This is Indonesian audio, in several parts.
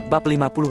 Bab 52.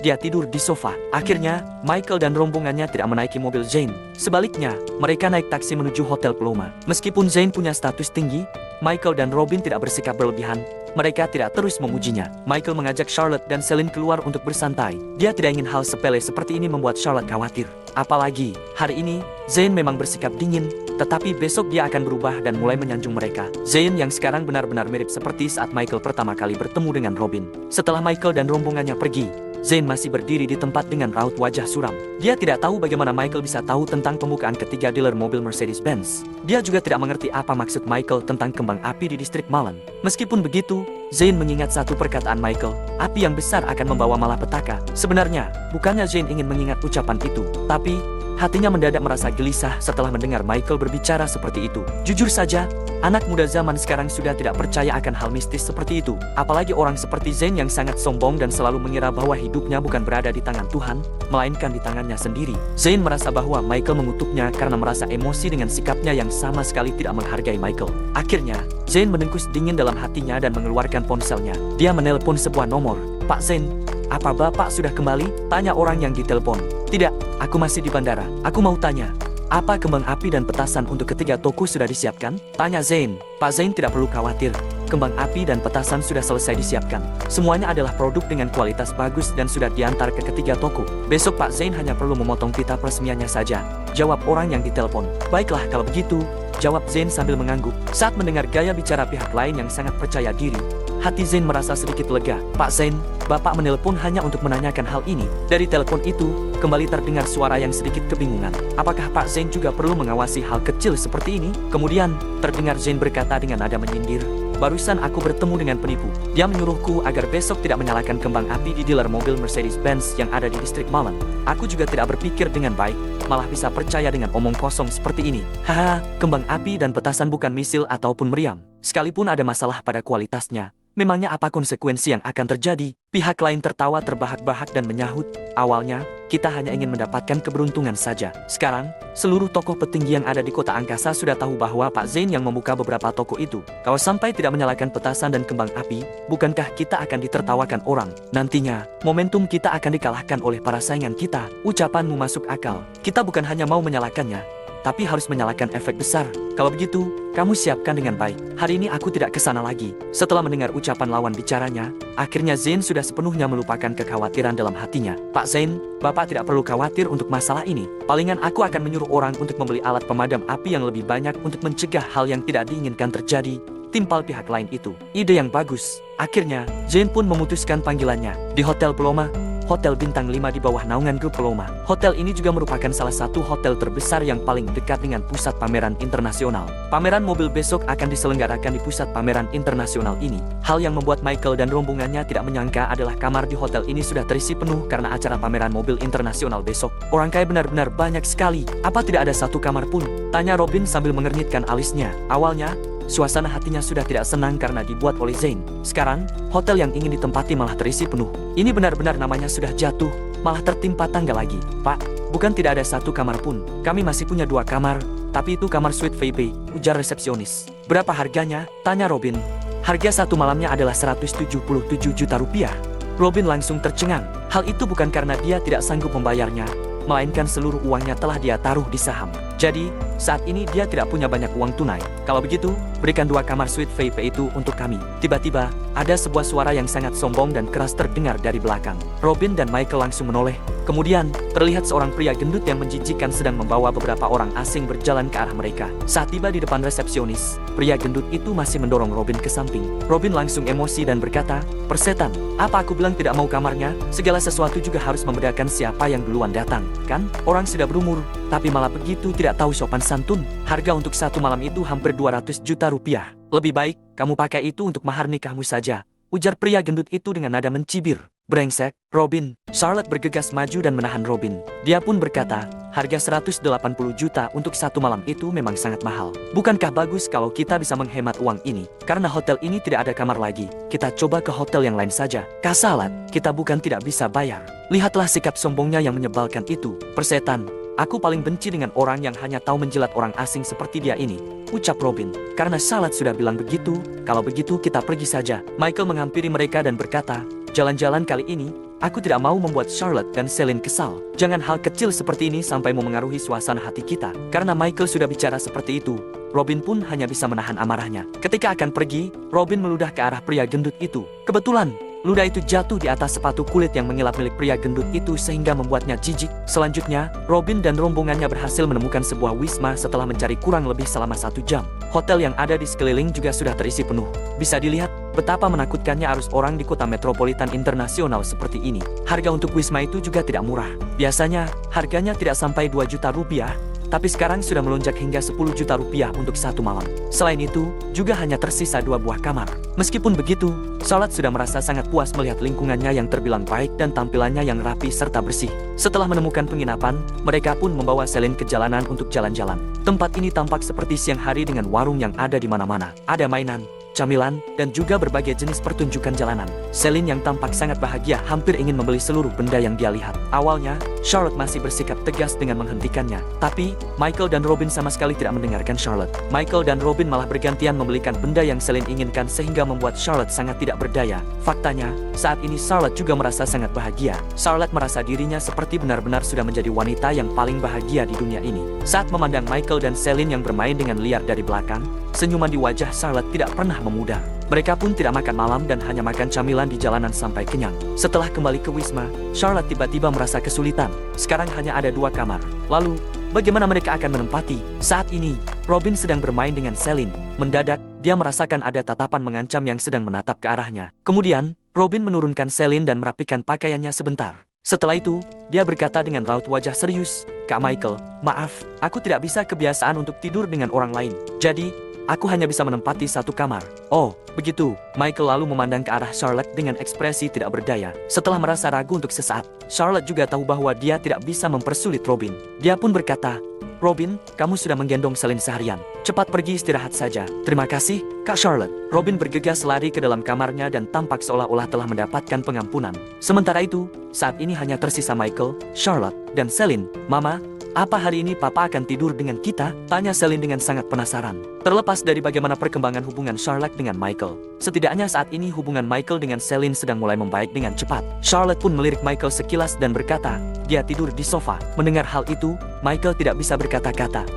Dia tidur di sofa. Akhirnya, Michael dan rombongannya tidak menaiki mobil Zane. Sebaliknya, mereka naik taksi menuju Hotel Paloma. Meskipun Zane punya status tinggi, Michael dan Robin tidak bersikap berlebihan. Mereka tidak terus memujinya. Michael mengajak Charlotte dan Celine keluar untuk bersantai. Dia tidak ingin hal sepele seperti ini membuat Charlotte khawatir. Apalagi, hari ini, Zane memang bersikap dingin, tetapi besok dia akan berubah dan mulai menyanjung mereka. Zane yang sekarang benar-benar mirip seperti saat Michael pertama kali bertemu dengan Robin. Setelah Michael dan rombongannya pergi, Zane masih berdiri di tempat dengan raut wajah suram. Dia tidak tahu bagaimana Michael bisa tahu tentang pembukaan ketiga dealer mobil Mercedes-Benz. Dia juga tidak mengerti apa maksud Michael tentang kembang api di distrik Malin. Meskipun begitu, Zane mengingat satu perkataan Michael, api yang besar akan membawa malapetaka. Sebenarnya, bukannya Zane ingin mengingat ucapan itu, tapi hatinya mendadak merasa gelisah setelah mendengar Michael berbicara seperti itu. Jujur saja, anak muda zaman sekarang sudah tidak percaya akan hal mistis seperti itu. Apalagi orang seperti Zane yang sangat sombong dan selalu mengira bahwa hidupnya bukan berada di tangan Tuhan, melainkan di tangannya sendiri. Zane merasa bahwa Michael mengutuknya karena merasa emosi dengan sikapnya yang sama sekali tidak menghargai Michael. Akhirnya, Zane menengkus dingin dalam hatinya dan mengeluarkan ponselnya. Dia menelpon sebuah nomor. "Pak Zane, apa Bapak sudah kembali?" tanya orang yang ditelepon. "Tidak, aku masih di bandara. Aku mau tanya, apa kembang api dan petasan untuk ketiga toko sudah disiapkan?" tanya Zane. "Pak Zane tidak perlu khawatir. Kembang api dan petasan sudah selesai disiapkan. Semuanya adalah produk dengan kualitas bagus dan sudah diantar ke ketiga toko. Besok Pak Zane hanya perlu memotong pita peresmiannya saja," jawab orang yang ditelepon. "Baiklah kalau begitu," jawab Zane sambil mengangguk. Saat mendengar gaya bicara pihak lain yang sangat percaya diri, hati Zane merasa sedikit lega. "Pak Zane, Bapak menelpon hanya untuk menanyakan hal ini." Dari telepon itu, kembali terdengar suara yang sedikit kebingungan. Apakah Pak Zane juga perlu mengawasi hal kecil seperti ini? Kemudian, terdengar Zane berkata dengan nada menyindir, "Barusan aku bertemu dengan penipu. Dia menyuruhku agar besok tidak menyalakan kembang api di dealer mobil Mercedes-Benz yang ada di distrik Malin. Aku juga tidak berpikir dengan baik, malah bisa percaya dengan omong kosong seperti ini. Haha, kembang api dan petasan bukan misil ataupun meriam. Sekalipun ada masalah pada kualitasnya, memangnya apa konsekuensi yang akan terjadi?" Pihak lain tertawa terbahak-bahak dan menyahut, "Awalnya, kita hanya ingin mendapatkan keberuntungan saja. Sekarang, seluruh tokoh petinggi yang ada di kota angkasa sudah tahu bahwa Pak Zane yang membuka beberapa toko itu. Kalau sampai tidak menyalakan petasan dan kembang api, bukankah kita akan ditertawakan orang? Nantinya, momentum kita akan dikalahkan oleh para saingan kita." "Ucapanmu masuk akal. Kita bukan hanya mau menyalakannya, tapi harus menyalakan efek besar. Kalau begitu, kamu siapkan dengan baik. Hari ini aku tidak kesana lagi." Setelah mendengar ucapan lawan bicaranya, akhirnya Zane sudah sepenuhnya melupakan kekhawatiran dalam hatinya. "Pak Zane, Bapak tidak perlu khawatir untuk masalah ini. Palingan aku akan menyuruh orang untuk membeli alat pemadam api yang lebih banyak untuk mencegah hal yang tidak diinginkan terjadi," timpal pihak lain itu. "Ide yang bagus." Akhirnya, Zane pun memutuskan panggilannya. Di Hotel Paloma, hotel bintang 5 di bawah naungan grup Paloma. Hotel ini juga merupakan salah satu hotel terbesar yang paling dekat dengan pusat pameran internasional. Pameran mobil besok akan diselenggarakan di pusat pameran internasional ini. Hal yang membuat Michael dan rombongannya tidak menyangka adalah kamar di hotel ini sudah terisi penuh karena acara pameran mobil internasional besok. "Orang kaya benar-benar banyak sekali. Apa tidak ada satu kamar pun?" tanya Robin sambil mengernyitkan alisnya. Awalnya, suasana hatinya sudah tidak senang karena dibuat oleh Zane. Sekarang, hotel yang ingin ditempati malah terisi penuh. Ini benar-benar namanya sudah jatuh, malah tertimpa tangga lagi. "Pak, bukan tidak ada satu kamar pun. Kami masih punya 2 kamar, tapi itu kamar suite VIP," ujar resepsionis. "Berapa harganya?" tanya Robin. "Harga satu malamnya adalah 177 juta rupiah." Robin langsung tercengang. Hal itu bukan karena dia tidak sanggup membayarnya, melainkan seluruh uangnya telah dia taruh di saham. Jadi, saat ini dia tidak punya banyak uang tunai. "Kalau begitu, berikan 2 kamar suite VIP itu untuk kami." Tiba-tiba, ada sebuah suara yang sangat sombong dan keras terdengar dari belakang. Robin dan Michael langsung menoleh. Kemudian, terlihat seorang pria gendut yang menjijikkan sedang membawa beberapa orang asing berjalan ke arah mereka. Saat tiba di depan resepsionis, pria gendut itu masih mendorong Robin ke samping. Robin langsung emosi dan berkata, "Persetan, apa aku bilang tidak mau kamarnya? Segala sesuatu juga harus membedakan siapa yang duluan datang, kan? Orang sudah berumur, tapi malah begitu tidak tahu sopan santun. Harga untuk satu malam itu hampir 200 juta rupiah. Lebih baik, kamu pakai itu untuk mahar nikahmu saja," ujar pria gendut itu dengan nada mencibir. "Brengsek, Robin." Charlotte bergegas maju dan menahan Robin. Dia pun berkata, "Harga 180 juta untuk satu malam itu memang sangat mahal. Bukankah bagus kalau kita bisa menghemat uang ini? Karena hotel ini tidak ada kamar lagi. Kita coba ke hotel yang lain saja." "Kasalat, kita bukan tidak bisa bayar." Lihatlah sikap sombongnya yang menyebalkan itu. "Persetan, aku paling benci dengan orang yang hanya tahu menjilat orang asing seperti dia ini," ucap Robin. "Karena Charlotte sudah bilang begitu, kalau begitu kita pergi saja." Michael menghampiri mereka dan berkata, jalan-jalan kali ini, aku tidak mau membuat Charlotte dan Celine kesal. Jangan hal kecil seperti ini sampai memengaruhi suasana hati kita. Karena Michael sudah bicara seperti itu, Robin pun hanya bisa menahan amarahnya. Ketika akan pergi, Robin meludah ke arah pria gendut itu. Kebetulan, ludah itu jatuh di atas sepatu kulit yang mengilap milik pria gendut itu sehingga membuatnya jijik. Selanjutnya, Robin dan rombongannya berhasil menemukan sebuah wisma setelah mencari kurang lebih selama 1 jam. Hotel yang ada di sekeliling juga sudah terisi penuh. Bisa dilihat betapa menakutkannya arus orang di kota metropolitan internasional seperti ini. Harga untuk wisma itu juga tidak murah. Biasanya, harganya tidak sampai 2 juta rupiah. Tapi sekarang sudah melonjak hingga 10 juta rupiah untuk 1 malam. Selain itu, juga hanya tersisa 2 buah kamar. Meskipun begitu, Charlotte sudah merasa sangat puas melihat lingkungannya yang terbilang baik dan tampilannya yang rapi serta bersih. Setelah menemukan penginapan, mereka pun membawa Celine ke jalanan untuk jalan-jalan. Tempat ini tampak seperti siang hari dengan warung yang ada di mana-mana. Ada mainan, camilan, dan juga berbagai jenis pertunjukan jalanan. Celine yang tampak sangat bahagia hampir ingin membeli seluruh benda yang dia lihat. Awalnya, Charlotte masih bersikap tegas dengan menghentikannya. Tapi, Michael dan Robin sama sekali tidak mendengarkan Charlotte. Michael dan Robin malah bergantian membelikan benda yang Celine inginkan sehingga membuat Charlotte sangat tidak berdaya. Faktanya, saat ini Charlotte juga merasa sangat bahagia. Charlotte merasa dirinya seperti benar-benar sudah menjadi wanita yang paling bahagia di dunia ini. Saat memandang Michael dan Celine yang bermain dengan liar dari belakang, senyuman di wajah Charlotte tidak pernah memudar. Mereka pun tidak makan malam dan hanya makan camilan di jalanan sampai kenyang. Setelah kembali ke wisma, Charlotte tiba-tiba merasa kesulitan. Sekarang hanya ada 2 kamar. Lalu, bagaimana mereka akan menempati? Saat ini, Robin sedang bermain dengan Celine. Mendadak, dia merasakan ada tatapan mengancam yang sedang menatap ke arahnya. Kemudian, Robin menurunkan Celine dan merapikan pakaiannya sebentar. Setelah itu, dia berkata dengan raut wajah serius, "Kak Michael, maaf, aku tidak bisa kebiasaan untuk tidur dengan orang lain. Jadi, aku hanya bisa menempati 1 kamar." "Oh, begitu." Michael lalu memandang ke arah Charlotte dengan ekspresi tidak berdaya. Setelah merasa ragu untuk sesaat, Charlotte juga tahu bahwa dia tidak bisa mempersulit Robin. Dia pun berkata, "Robin, kamu sudah menggendong Celine seharian. Cepat pergi istirahat saja." "Terima kasih, Kak Charlotte." Robin bergegas lari ke dalam kamarnya dan tampak seolah-olah telah mendapatkan pengampunan. Sementara itu, saat ini hanya tersisa Michael, Charlotte, dan Celine. "Mama, apa hari ini Papa akan tidur dengan kita?" tanya Celine dengan sangat penasaran. Terlepas dari bagaimana perkembangan hubungan Charlotte dengan Michael, setidaknya saat ini hubungan Michael dengan Celine sedang mulai membaik dengan cepat. Charlotte pun melirik Michael sekilas dan berkata, "Dia tidur di sofa." Mendengar hal itu, Michael tidak bisa berkata-kata.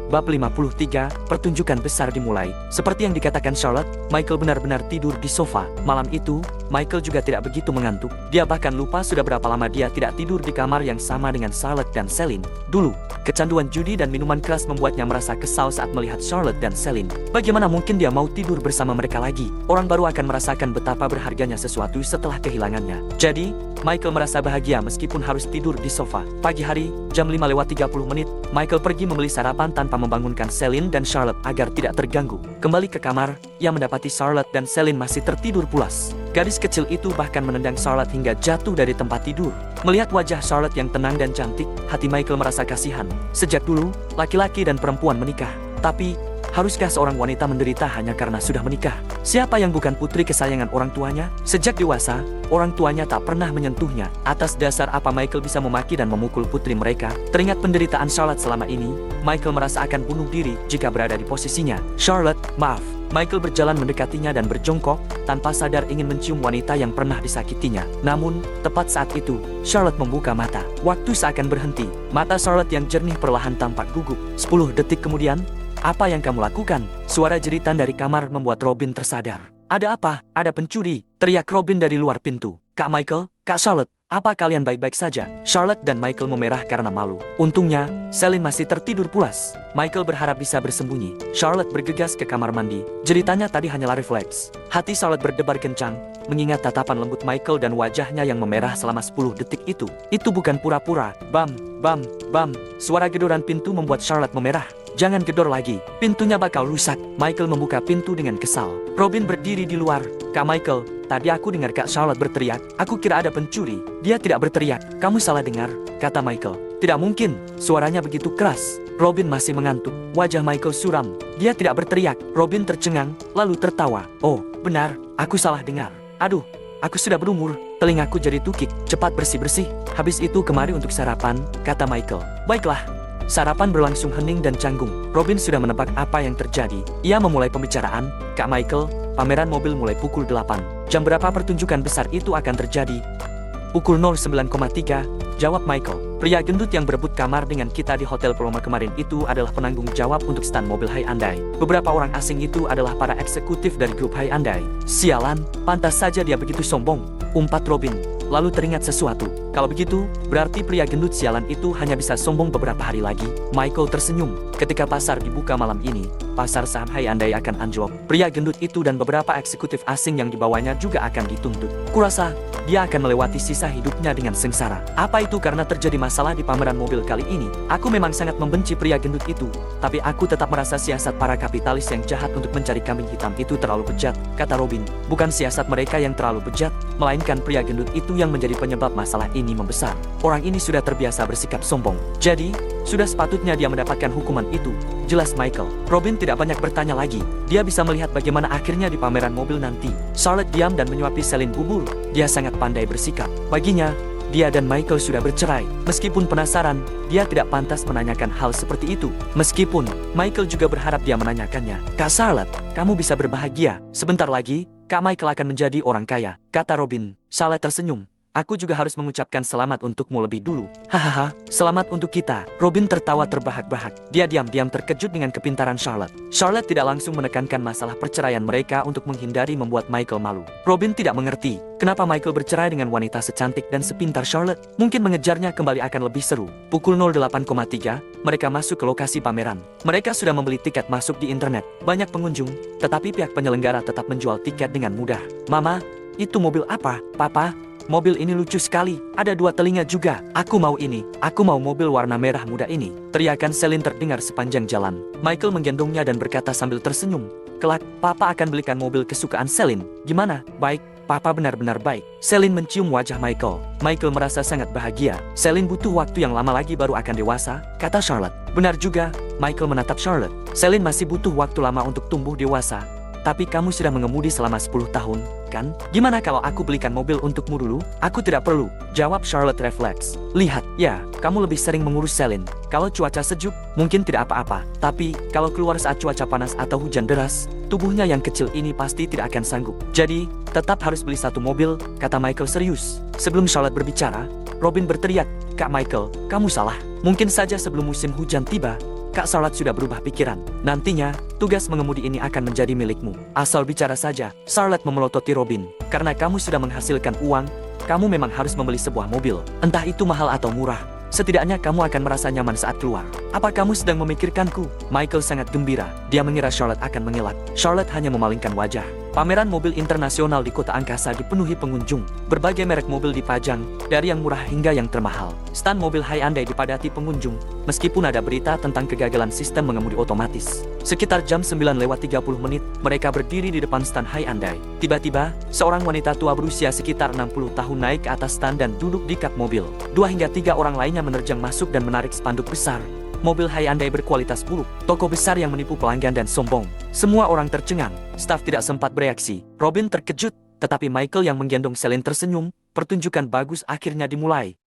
Bab 53, pertunjukan besar dimulai. Seperti yang dikatakan Charlotte, Michael benar-benar tidur di sofa. Malam itu, Michael juga tidak begitu mengantuk. Dia bahkan lupa sudah berapa lama dia tidak tidur di kamar yang sama dengan Charlotte dan Celine. Dulu, kecanduan judi dan minuman keras membuatnya merasa kesal saat melihat Charlotte dan Celine. Bagaimana mungkin dia mau tidur bersama mereka lagi? Orang baru akan merasakan betapa berharganya sesuatu setelah kehilangannya. Jadi, Michael merasa bahagia meskipun harus tidur di sofa. Pagi hari, jam 5:30, Michael pergi membeli sarapan tanpa membangunkan Celine dan Charlotte agar tidak terganggu. Kembali ke kamar, ia mendapati Charlotte dan Celine masih tertidur pulas. Gadis kecil itu bahkan menendang Charlotte hingga jatuh dari tempat tidur. Melihat wajah Charlotte yang tenang dan cantik, hati Michael merasa kasihan. Sejak dulu, laki-laki dan perempuan menikah. Tapi, haruskah seorang wanita menderita hanya karena sudah menikah? Siapa yang bukan putri kesayangan orang tuanya? Sejak dewasa, orang tuanya tak pernah menyentuhnya. Atas dasar apa Michael bisa memaki dan memukul putri mereka? Teringat penderitaan Charlotte selama ini, Michael merasa akan bunuh diri jika berada di posisinya. "Charlotte, maaf." Michael berjalan mendekatinya dan berjongkok, tanpa sadar ingin mencium wanita yang pernah disakitinya. Namun, tepat saat itu, Charlotte membuka mata. Waktu seakan berhenti. Mata Charlotte yang jernih perlahan tampak gugup. 10 detik kemudian, "Apa yang kamu lakukan?" Suara jeritan dari kamar membuat Robin tersadar. "Ada apa? Ada pencuri!" teriak Robin dari luar pintu. "Kak Michael, Kak Charlotte, apa kalian baik-baik saja?" Charlotte dan Michael memerah karena malu. Untungnya, Celine masih tertidur pulas. Michael berharap bisa bersembunyi. Charlotte bergegas ke kamar mandi. Jeritannya tadi hanyalah refleks. Hati Charlotte berdebar kencang, mengingat tatapan lembut Michael dan wajahnya yang memerah selama 10 detik itu. Itu bukan pura-pura. Bam, bam, bam. Suara gedoran pintu membuat Charlotte memerah. "Jangan gedor lagi, pintunya bakal rusak." Michael membuka pintu dengan kesal. Robin berdiri di luar. "Kak Michael, tadi aku dengar Kak Charlotte berteriak. Aku kira ada pencuri." "Dia tidak berteriak, kamu salah dengar," kata Michael. "Tidak mungkin, suaranya begitu keras." Robin masih mengantuk. Wajah Michael suram. "Dia tidak berteriak." Robin tercengang, lalu tertawa. "Oh, benar, aku salah dengar. Aduh, aku sudah berumur, telingaku jadi tukik. Cepat bersih-bersih. Habis itu kemari untuk sarapan," kata Michael. "Baiklah." Sarapan berlangsung hening dan canggung. Robin sudah menebak apa yang terjadi. Ia memulai pembicaraan. "Kak Michael, pameran mobil mulai pukul 8. Jam berapa pertunjukan besar itu akan terjadi? Pukul 09,3, jawab Michael. Pria gendut yang berebut kamar dengan kita di Hotel Paloma kemarin itu adalah penanggung jawab untuk stand mobil Hyundai. Beberapa orang asing itu adalah para eksekutif dari grup Hyundai. Sialan, pantas saja dia begitu sombong, umpat Robin. Lalu teringat sesuatu. Kalau begitu, berarti pria gendut sialan itu hanya bisa sombong beberapa hari lagi. Michael tersenyum. Ketika pasar dibuka malam ini, pasar saham Hyundai akan anjlok. Pria gendut itu dan beberapa eksekutif asing yang dibawanya juga akan dituntut. Kurasa, dia akan melewati sisa hidupnya dengan sengsara. Apa itu karena terjadi masalah di pameran mobil kali ini? Aku memang sangat membenci pria gendut itu, tapi aku tetap merasa siasat para kapitalis yang jahat untuk mencari kambing hitam itu terlalu bejat, kata Robin. Bukan siasat mereka yang terlalu bejat, melainkan pria gendut itu yang menjadi penyebab masalah ini membesar. Orang ini sudah terbiasa bersikap sombong. Jadi, sudah sepatutnya dia mendapatkan hukuman itu. Jelas Michael. Robin tidak banyak bertanya lagi. Dia bisa melihat bagaimana akhirnya di pameran mobil nanti. Charlotte diam dan menyuapi Celine bubur. Dia sangat pandai bersikap. Baginya, dia dan Michael sudah bercerai. Meskipun penasaran, dia tidak pantas menanyakan hal seperti itu. Meskipun, Michael juga berharap dia menanyakannya. Kak Charlotte, kamu bisa berbahagia. Sebentar lagi, Kak Michael akan menjadi orang kaya, kata Robin. Charlotte tersenyum. Aku juga harus mengucapkan selamat untukmu lebih dulu. Hahaha, selamat untuk kita. Robin tertawa terbahak-bahak. Dia diam-diam terkejut dengan kepintaran Charlotte. Charlotte tidak langsung menekankan masalah perceraian mereka untuk menghindari membuat Michael malu. Robin tidak mengerti kenapa Michael bercerai dengan wanita secantik dan sepintar Charlotte. Mungkin mengejarnya kembali akan lebih seru. Pukul 08,3, mereka masuk ke lokasi pameran. Mereka sudah membeli tiket masuk di internet. Banyak pengunjung, tetapi pihak penyelenggara tetap menjual tiket dengan mudah. Mama, itu mobil apa? Papa, mobil ini lucu sekali, ada dua telinga juga. Aku mau ini, aku mau mobil warna merah muda ini. Teriakan Celine terdengar sepanjang jalan. Michael menggendongnya dan berkata sambil tersenyum, kelak, Papa akan belikan mobil kesukaan Celine. Gimana? Baik, Papa benar-benar baik. Celine mencium wajah Michael. Michael merasa sangat bahagia. Celine butuh waktu yang lama lagi baru akan dewasa, kata Charlotte. Benar juga, Michael menatap Charlotte. Celine masih butuh waktu lama untuk tumbuh dewasa. Tapi kamu sudah mengemudi selama 10 tahun, kan? Gimana kalau aku belikan mobil untukmu dulu? Aku tidak perlu, jawab Charlotte refleks. Lihat, ya, kamu lebih sering mengurus Celine. Kalau cuaca sejuk, mungkin tidak apa-apa. Tapi, kalau keluar saat cuaca panas atau hujan deras, tubuhnya yang kecil ini pasti tidak akan sanggup. Jadi, tetap harus beli satu mobil, kata Michael serius. Sebelum Charlotte berbicara, Robin berteriak, Kak Michael, kamu salah. Mungkin saja sebelum musim hujan tiba, Kak Charlotte sudah berubah pikiran. Nantinya, tugas mengemudi ini akan menjadi milikmu. Asal bicara saja, Charlotte memelototi Robin. Karena kamu sudah menghasilkan uang, kamu memang harus membeli sebuah mobil. Entah itu mahal atau murah. Setidaknya kamu akan merasa nyaman saat keluar. Apa kamu sedang memikirkanku? Michael sangat gembira. Dia mengira Charlotte akan mengelak. Charlotte hanya memalingkan wajah. Pameran mobil internasional di kota angkasa dipenuhi pengunjung. Berbagai merek mobil dipajang, dari yang murah hingga yang termahal. Stan mobil Hyundai dipadati pengunjung, meskipun ada berita tentang kegagalan sistem mengemudi otomatis. Sekitar jam 9:30, mereka berdiri di depan stan Hyundai. Tiba-tiba, seorang wanita tua berusia sekitar 60 tahun naik ke atas stan dan duduk di kap mobil. 2 hingga 3 orang lainnya menerjang masuk dan menarik spanduk besar. Mobil Hyundai berkualitas buruk, toko besar yang menipu pelanggan dan sombong. Semua orang tercengang, staf tidak sempat bereaksi. Robin terkejut, tetapi Michael yang menggendong Celine tersenyum. Pertunjukan bagus akhirnya dimulai.